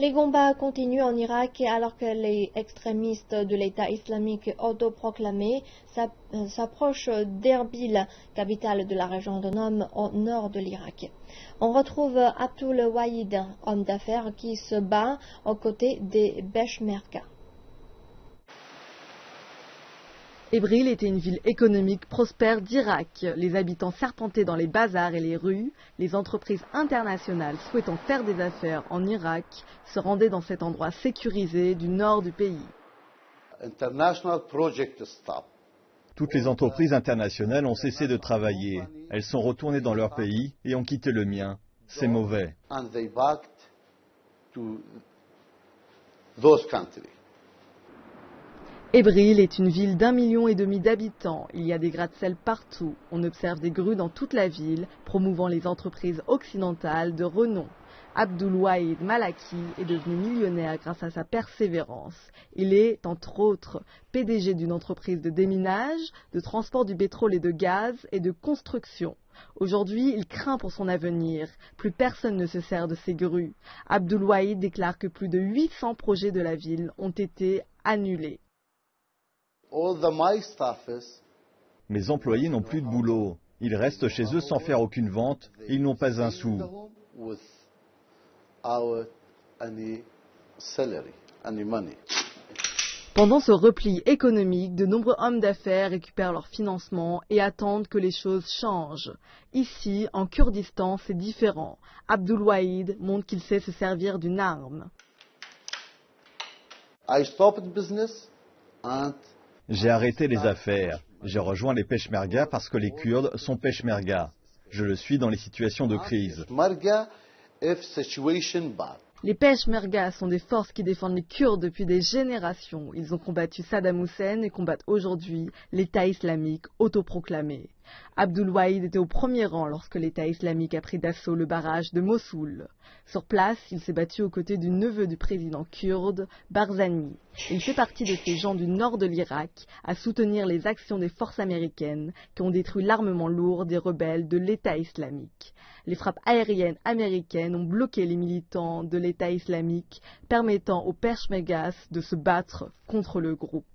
Les combats continuent en Irak alors que les extrémistes de l'État islamique autoproclamé s'approchent d'Erbil, capitale de la région autonome au nord de l'Irak. On retrouve Abdul Wahid, homme d'affaires qui se bat aux côtés des Peshmerga. Erbil était une ville économique prospère d'Irak. Les habitants serpentaient dans les bazars et les rues. Les entreprises internationales souhaitant faire des affaires en Irak se rendaient dans cet endroit sécurisé du nord du pays. Toutes les entreprises internationales ont cessé de travailler. Elles sont retournées dans leur pays et ont quitté le mien. C'est mauvais. Erbil est une ville d'1,5 million d'habitants. Il y a des gratte-ciel partout. On observe des grues dans toute la ville, promouvant les entreprises occidentales de renom. Abdul Wahid Malaki est devenu millionnaire grâce à sa persévérance. Il est, entre autres, PDG d'une entreprise de déminage, de transport du pétrole et de gaz et de construction. Aujourd'hui, il craint pour son avenir. Plus personne ne se sert de ces grues. Abdul Wahid déclare que plus de 800 projets de la ville ont été annulés. Mes employés n'ont plus de boulot. Ils restent chez eux sans faire aucune vente et ils n'ont pas un sou. Pendant ce repli économique, de nombreux hommes d'affaires récupèrent leur financement et attendent que les choses changent. Ici, en Kurdistan, c'est différent. Abdul Wahid montre qu'il sait se servir d'une arme. J'ai arrêté les affaires. J'ai rejoint les Peshmerga parce que les Kurdes sont Peshmerga. Je le suis dans les situations de crise. Les Peshmerga sont des forces qui défendent les Kurdes depuis des générations. Ils ont combattu Saddam Hussein et combattent aujourd'hui l'État islamique autoproclamé. Abdul Wahid était au premier rang lorsque l'État islamique a pris d'assaut le barrage de Mossoul. Sur place, il s'est battu aux côtés du neveu du président kurde, Barzani. Il fait partie de ces gens du nord de l'Irak à soutenir les actions des forces américaines qui ont détruit l'armement lourd des rebelles de l'État islamique. Les frappes aériennes américaines ont bloqué les militants de l'État islamique, permettant aux Peshmergas de se battre contre le groupe.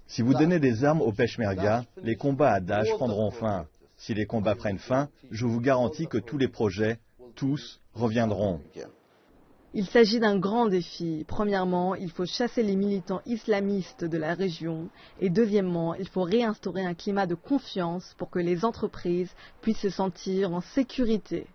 Si vous donnez des armes aux Peshmerga, les combats à Daesh prendront fin. Si les combats prennent fin, je vous garantis que tous les projets, tous, reviendront. Il s'agit d'un grand défi. Premièrement, il faut chasser les militants islamistes de la région. Et deuxièmement, il faut réinstaurer un climat de confiance pour que les entreprises puissent se sentir en sécurité.